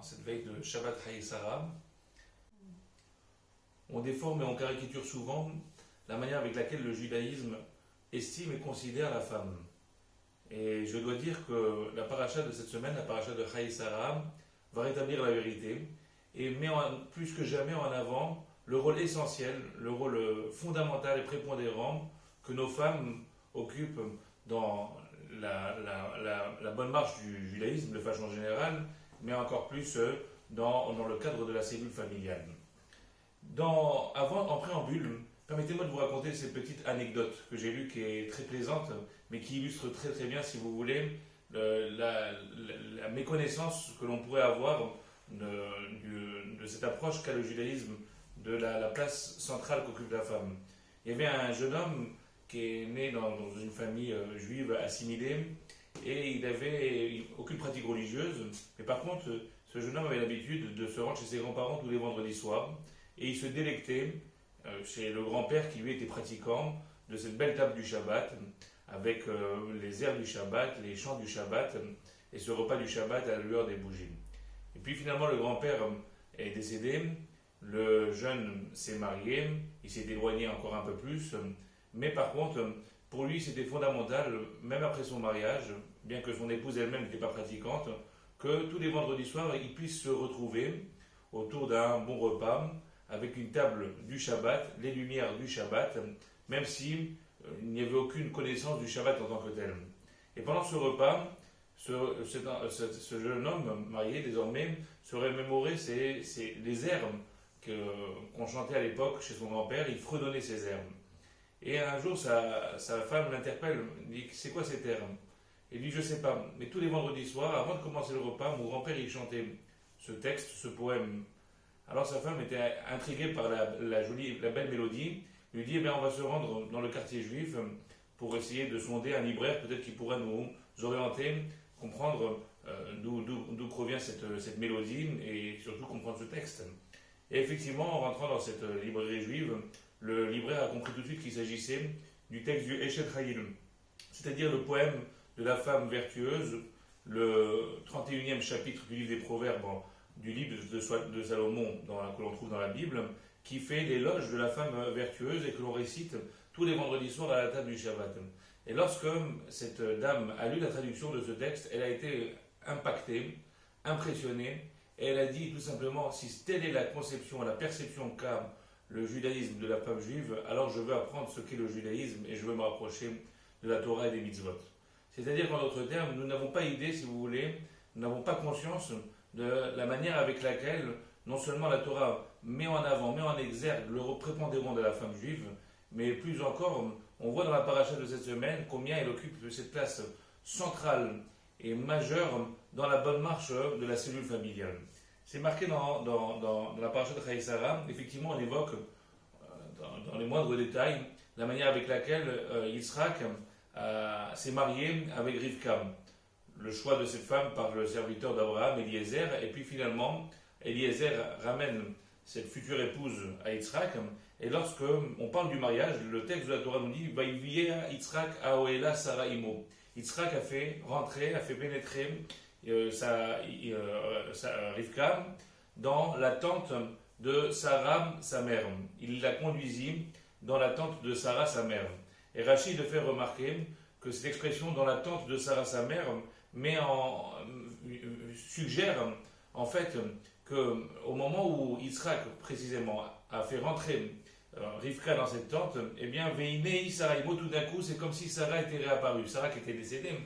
cette veille de Shabbat Haï Sarah, on déforme et on caricature souvent la manière avec laquelle le judaïsme estime et considère la femme. Et je dois dire que la paracha de cette semaine, la paracha de Haï Sarah, va rétablir la vérité et met plus que jamais en avant le rôle essentiel, le rôle fondamental et prépondérant que nos femmes occupent dans la bonne marche du judaïsme de façon générale, mais encore plus dans le cadre de la cellule familiale. En préambule, permettez-moi de vous raconter cette petite anecdote que j'ai lue qui est très plaisante, mais qui illustre très très bien, si vous voulez, la méconnaissance que l'on pourrait avoir de cette approche qu'a le judaïsme de la place centrale qu'occupe la femme. Il y avait un jeune homme qui est né dans une famille juive assimilée et il n'avait aucune pratique religieuse, mais par contre, ce jeune homme avait l'habitude de se rendre chez ses grands-parents tous les vendredis soirs et il se délectait chez le grand-père qui lui était pratiquant de cette belle table du Shabbat avec les airs du Shabbat, les chants du Shabbat et ce repas du Shabbat à la lueur des bougies. Et puis finalement le grand-père est décédé, le jeune s'est marié, il s'est éloigné encore un peu plus, mais par contre pour lui c'était fondamental, même après son mariage, bien que son épouse elle-même n'était pas pratiquante, que tous les vendredis soirs ils puissent se retrouver autour d'un bon repas avec une table du Shabbat, les lumières du Shabbat, même si il n'y avait aucune connaissance du Shabbat en tant que tel. Et pendant ce repas, ce jeune homme marié désormais se remémorait les airs qu'on chantait à l'époque chez son grand-père, il fredonnait ces airs. Et un jour, sa femme l'interpelle, dit « C'est quoi ces airs ?» Il dit « Je sais pas, mais tous les vendredis soirs, avant de commencer le repas, mon grand-père il chantait ce texte, ce poème. » Alors sa femme était intriguée par la belle mélodie, lui dit, eh bien, on va se rendre dans le quartier juif pour essayer de sonder un libraire, peut-être qui pourra nous orienter, comprendre d'où provient cette mélodie et surtout comprendre ce texte. Et effectivement, en rentrant dans cette librairie juive, le libraire a compris tout de suite qu'il s'agissait du texte du Eshet Hayil, c'est-à-dire le poème de la femme vertueuse, le 31e chapitre du livre des Proverbes, du livre de Salomon que l'on trouve dans la Bible, qui fait l'éloge de la femme vertueuse et que l'on récite tous les vendredis soirs à la table du Shabbat. Et lorsque cette dame a lu la traduction de ce texte, elle a été impactée, impressionnée, et elle a dit tout simplement, si telle est la conception, la perception qu'a le judaïsme de la femme juive, alors je veux apprendre ce qu'est le judaïsme et je veux me rapprocher de la Torah et des mitzvot. C'est-à-dire qu'en d'autres termes, nous n'avons pas idée, si vous voulez, nous n'avons pas conscience de la manière avec laquelle non seulement la Torah met en avant, met en exergue le rôle prépondérant de la femme juive, mais plus encore, on voit dans la paracha de cette semaine combien elle occupe cette place centrale et majeure dans la bonne marche de la cellule familiale. C'est marqué dans la paracha de Haï Sarah, effectivement on évoque dans les moindres détails la manière avec laquelle Yitzhak s'est marié avec Rivka. Le choix de cette femme par le serviteur d'Abraham, Eliezer, et puis finalement, Eliezer ramène cette future épouse à Yitzhak, et lorsque on parle du mariage, le texte de la Torah nous dit « Vaïvier Yitzhak Aoela Sarah Imo ». Yitzhak a fait rentrer, a fait pénétrer Rivka dans la tente de Sarah, sa mère. Il la conduisit dans la tente de Sarah, sa mère. Et Rachid fait remarquer que cette expression « dans la tente de Sarah, sa mère » suggère en fait qu'au moment où Yitzhak précisément a fait rentrer Rivka dans cette tente, eh bien Veinei Sarah Imo, tout d'un coup c'est comme si Sarah était réapparue, Sarah qui était décédée,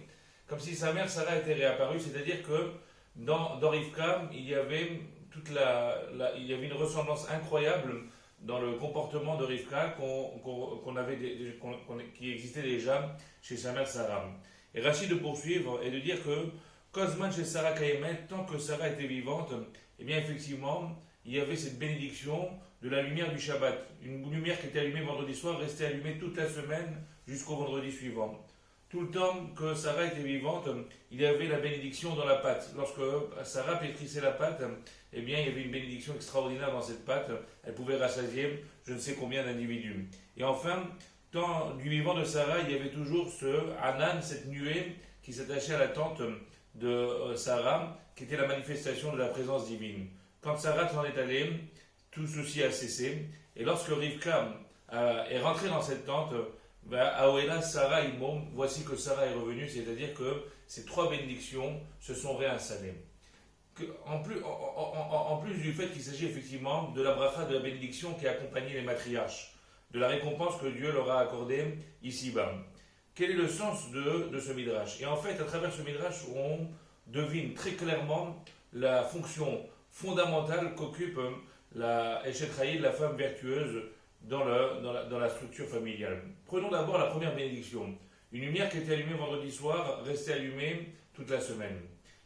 comme si sa mère Sarah était réapparue, c'est-à-dire que dans Rivka il y avait une ressemblance incroyable dans le comportement de Rivka qui existait déjà chez sa mère Sarah. Et Rachid de poursuivre et de dire que Kozman chez Sarah Kayemet, tant que Sarah était vivante, eh bien effectivement, il y avait cette bénédiction de la lumière du Shabbat. Une lumière qui était allumée vendredi soir, restait allumée toute la semaine jusqu'au vendredi suivant. Tout le temps que Sarah était vivante, il y avait la bénédiction dans la pâte. Lorsque Sarah pétrissait la pâte, eh bien il y avait une bénédiction extraordinaire dans cette pâte. Elle pouvait rassasier je ne sais combien d'individus. Et enfin, tant du vivant de Sarah, il y avait toujours ce Hanan, cette nuée qui s'attachait à la tente de Sarah, qui était la manifestation de la présence divine. Quand Sarah s'en est allée, tout ceci a cessé. Et lorsque Rivka est rentrée dans cette tente, Aouela, Sarah, Imom, voici que Sarah est revenue, c'est-à-dire que ces trois bénédictions se sont réinstallées. En plus du fait qu'il s'agit effectivement de la bracha, de la bénédiction qui a accompagné les matriarches, de la récompense que Dieu leur a accordée ici-bas. Quel est le sens de ce midrash? Et en fait, à travers ce midrash, on devine très clairement la fonction fondamentale qu'occupe la Eshet Chayil, la femme vertueuse, dans la structure familiale. Prenons d'abord la première bénédiction. Une lumière qui était allumée vendredi soir, restait allumée toute la semaine.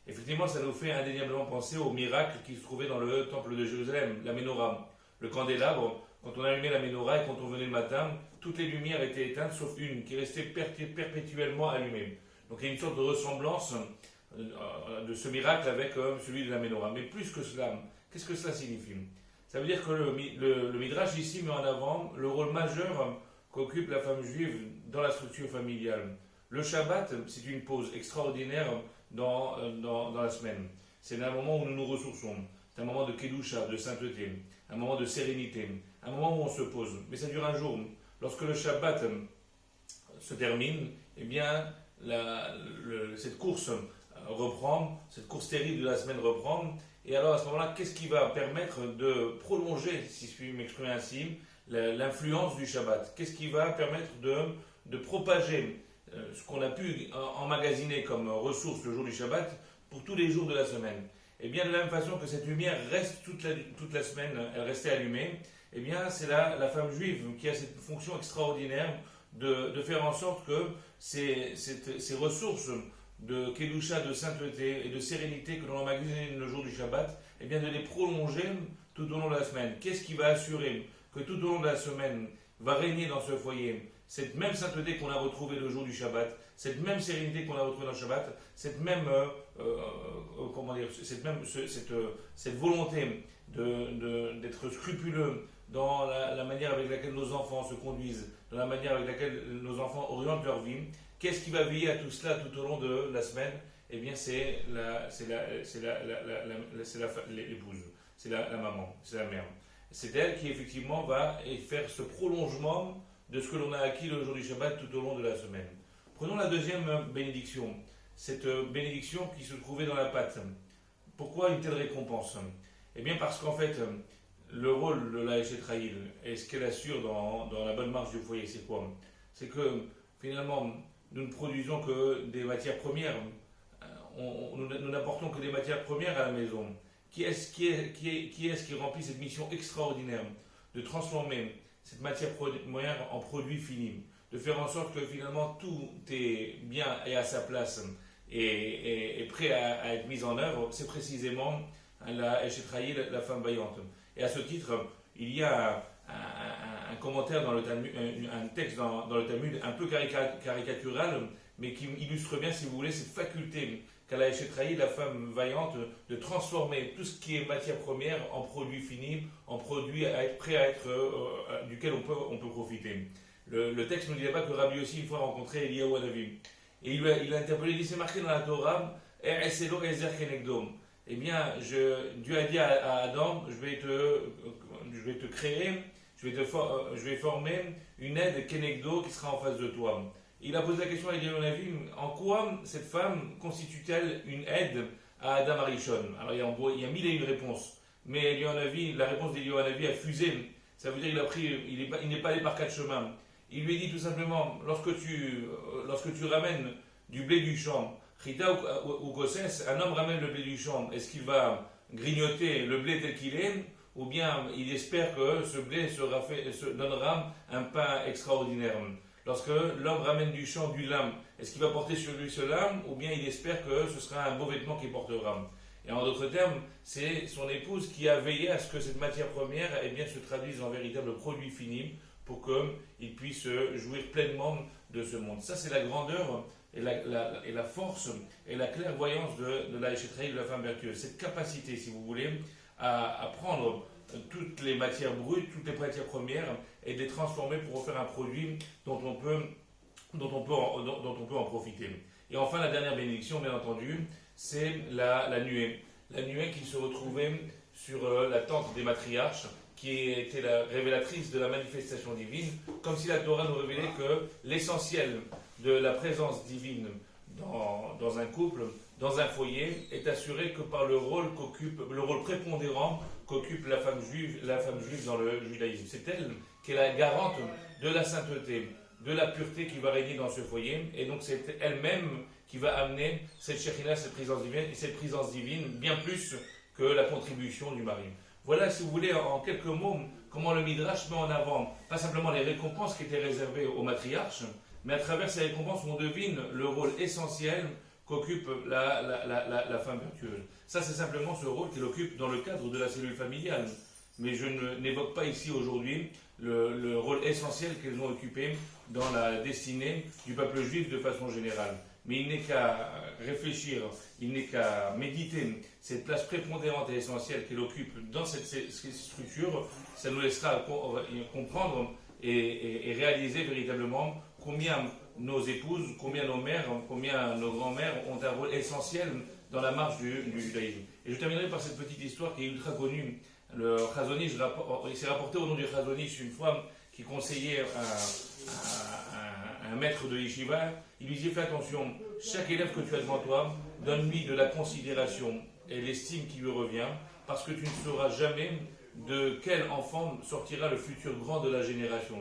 Effectivement, ça nous fait indéniablement penser au miracle qui se trouvait dans le temple de Jérusalem, la Ménorah, le candélabre. Quand on allumait la Ménorah et quand on venait le matin, toutes les lumières étaient éteintes sauf une qui restait perpétuellement allumée. Donc il y a une sorte de ressemblance de ce miracle avec celui de la Ménorah. Mais plus que cela, qu'est-ce que cela signifie? Ça veut dire que le Midrash ici met en avant le rôle majeur qu'occupe la femme juive dans la structure familiale. Le Shabbat, c'est une pause extraordinaire dans la semaine. C'est un moment où nous nous ressourçons. C'est un moment de Kedusha, de sainteté, un moment de sérénité, un moment où on se pose. Mais ça dure un jour. Lorsque le Shabbat se termine, eh bien, cette course reprend, cette course terrible de la semaine reprend. Et alors à ce moment-là, qu'est-ce qui va permettre de prolonger, si je puis m'exprimer ainsi, l'influence du Shabbat? Qu'est-ce qui va permettre de propager ce qu'on a pu emmagasiner comme ressource le jour du Shabbat pour tous les jours de la semaine? Et bien de la même façon que cette lumière reste toute la semaine, elle restait allumée, et bien c'est la femme juive qui a cette fonction extraordinaire de faire en sorte que ces ressources de Kedusha, de sainteté et de sérénité que l'on emmagasine le jour du Shabbat, et bien de les prolonger tout au long de la semaine. Qu'est-ce qui va assurer que tout au long de la semaine va régner dans ce foyer cette même sainteté qu'on a retrouvée le jour du Shabbat, cette même sérénité qu'on a retrouvée dans le Shabbat, cette même, cette volonté d'être scrupuleux dans la manière avec laquelle nos enfants se conduisent, dans la manière avec laquelle nos enfants orientent leur vie? Qu'est-ce qui va veiller à tout cela tout au long de la semaine? Eh bien, c'est l'épouse, c'est la maman, c'est la mère. C'est elle qui, effectivement, va faire ce prolongement de ce que l'on a acquis le jour du Shabbat tout au long de la semaine. Prenons la deuxième bénédiction, cette bénédiction qui se trouvait dans la pâte. Pourquoi une telle récompense? Eh bien, parce qu'en fait, le rôle de la Eshet Chayil et ce qu'elle assure dans la bonne marche du foyer, c'est quoi? C'est que, finalement, nous ne produisons que des matières premières. Nous n'apportons que des matières premières à la maison. Qui est-ce qui remplit cette mission extraordinaire de transformer cette matière première en produit fini, de faire en sorte que finalement tout est bien et à sa place et prêt à être mis en œuvre? C'est précisément la Eshet Chayil, la femme vaillante. Et à ce titre, il y a un commentaire dans le Talmud, un texte dans le Talmud un peu caricatural, mais qui illustre bien, si vous voulez, cette faculté qu'a la Eshet Chayil, la femme vaillante, de transformer tout ce qui est matière première en produit fini, en produit prêt à être, duquel on peut profiter. Le texte ne dit pas que Rabbi aussi une fois rencontré Eliyahu Hanavi. Et il a interpellé, il dit, c'est marqué dans la Torah, Eselo Ezer Kenegdom. Eh bien, Dieu a dit à Adam, je vais te créer, je vais former une aide Kenegdo qui sera en face de toi. Il a posé la question à Eliyahu Hanavi, en quoi cette femme constitue-t-elle une aide à Adam Arishon? Alors il y a mille et une réponses, mais la réponse d'Eliyahu Hanavi a fusé. Ça veut dire il n'est pas allé par quatre chemins. Il lui a dit tout simplement, lorsque tu ramènes du blé du champ, Chita ou Gosses, un homme ramène le blé du champ, est-ce qu'il va grignoter le blé tel qu'il est, ou bien il espère que ce blé donnera un pain extraordinaire? Lorsque l'homme ramène du champ du lin, est-ce qu'il va porter sur lui ce lin, ou bien il espère que ce sera un beau vêtement qu'il portera? Et en d'autres termes, c'est son épouse qui a veillé à ce que cette matière première se traduise en véritable produit fini pour qu'il puisse jouir pleinement de ce monde. Ça, c'est la grandeur et la force et la clairvoyance de la Eshet Chayil, de la femme vertueuse. Cette capacité, si vous voulez, à prendre toutes les matières brutes, toutes les matières premières et de les transformer pour en faire un produit dont on peut en profiter. Et enfin, la dernière bénédiction, bien entendu, c'est la nuée. La nuée qui se retrouvait sur la tente des matriarches, qui était la révélatrice de la manifestation divine, comme si la Torah nous révélait que l'essentiel de la présence divine dans un couple, dans un foyer, est assuré que par le rôle prépondérant qu'occupe la femme juive dans le judaïsme. C'est elle qui est la garante de la sainteté, de la pureté qui va régner dans ce foyer, et donc c'est elle-même qui va amener cette Shekhinah, cette présence divine, bien plus que la contribution du mari. Voilà, si vous voulez, en quelques mots, comment le Midrash met en avant, pas simplement les récompenses qui étaient réservées aux matriarches, mais à travers ces récompenses, on devine le rôle essentiel qu'occupe la femme vertueuse. Ça, c'est simplement ce rôle qu'elle occupe dans le cadre de la cellule familiale. Mais je n'évoque pas ici aujourd'hui le rôle essentiel qu'elles ont occupé dans la destinée du peuple juif de façon générale. Mais il n'est qu'à réfléchir, il n'est qu'à méditer cette place prépondérante et essentielle qu'elle occupe dans cette structure. Ça nous laissera comprendre et réaliser véritablement combien nos épouses, combien nos mères, combien nos grands-mères ont un rôle essentiel dans la marche du judaïsme. Et je terminerai par cette petite histoire qui est ultra connue. Le Chazon Ish, il s'est rapporté au nom du Chazon Ish une fois qui conseillait un maître de yeshiva. Il lui disait: fais attention, chaque élève que tu as devant toi, donne-lui de la considération et l'estime qui lui revient, parce que tu ne sauras jamais de quel enfant sortira le futur grand de la génération.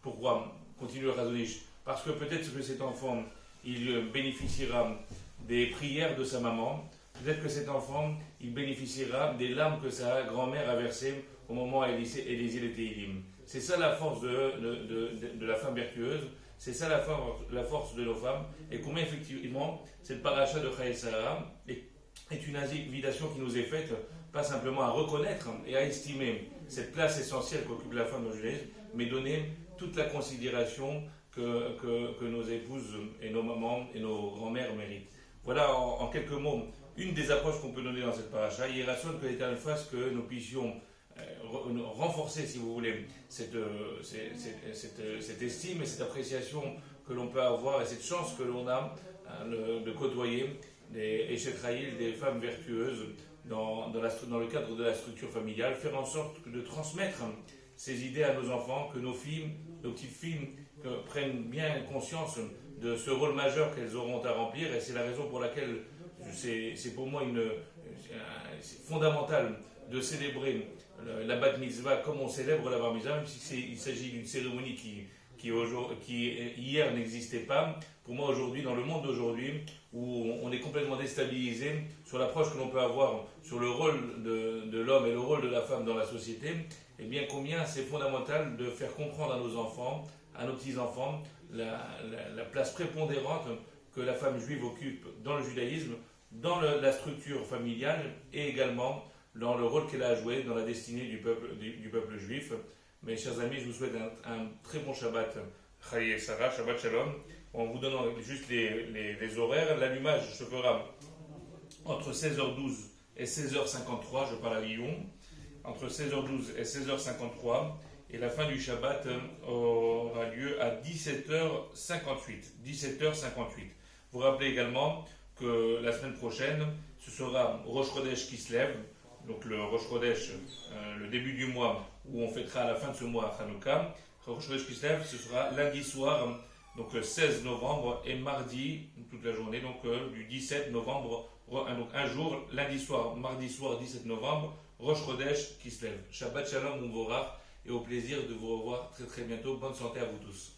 Pourquoi? Continue le Chazon Ish. Parce que peut-être que cet enfant, il bénéficiera des prières de sa maman, peut-être que cet enfant, il bénéficiera des larmes que sa grand-mère a versées au moment où elle lisait les Tehillim. C'est ça la force de la femme vertueuse, c'est ça la force de nos femmes, et combien effectivement cette paracha de Chayei Sarah est une invitation qui nous est faite, pas simplement à reconnaître et à estimer cette place essentielle qu'occupe la femme dans le judaïsme, mais donner toute la considération que nos épouses et nos mamans et nos grands-mères méritent. Voilà en quelques mots une des approches qu'on peut donner dans cette paracha. Il est rationnel que l'Éternel fasse que nous puissions renforcer, si vous voulez, cette estime et cette appréciation que l'on peut avoir et cette chance que l'on a de côtoyer des Eshetraïl, des femmes vertueuses dans le cadre de la structure familiale, faire en sorte de transmettre ces idées à nos enfants, que nos filles, nos petites filles prennent bien conscience de ce rôle majeur qu'elles auront à remplir, et c'est la raison pour laquelle c'est pour moi c'est fondamental de célébrer la Bat Mitzvah comme on célèbre la Bar Mitzvah, même s'il s'agit d'une cérémonie qui hier n'existait pas. Pour moi aujourd'hui, dans le monde d'aujourd'hui, où on est complètement déstabilisé sur l'approche que l'on peut avoir sur le rôle de l'homme et le rôle de la femme dans la société, eh bien combien c'est fondamental de faire comprendre à nos enfants, à nos petits-enfants, la place prépondérante que la femme juive occupe dans le judaïsme, dans la structure familiale et également dans le rôle qu'elle a joué dans la destinée du peuple juif. Mes chers amis, je vous souhaite un très bon Shabbat, Chayei Sarah, Shabbat Shalom. En vous donnant juste les horaires, l'allumage se fera entre 16h12 et 16h53, je parle à Lyon, entre 16h12 et 16h53, et la fin du Shabbat aura lieu à 17h58. 17h58. Vous rappelez également que la semaine prochaine, ce sera Rosh Chodesh qui se lève, donc le Rosh Chodesh, le début du mois où on fêtera à la fin de ce mois Hanouka. Rosh Chodesh qui se lève, ce sera lundi soir, donc 16 novembre, et mardi, toute la journée, donc du 17 novembre, donc un jour, lundi soir, mardi soir, 17 novembre, Rosh Chodesh qui se lève. Shabbat Shalom, Mouvorach, et au plaisir de vous revoir très très bientôt. Bonne santé à vous tous.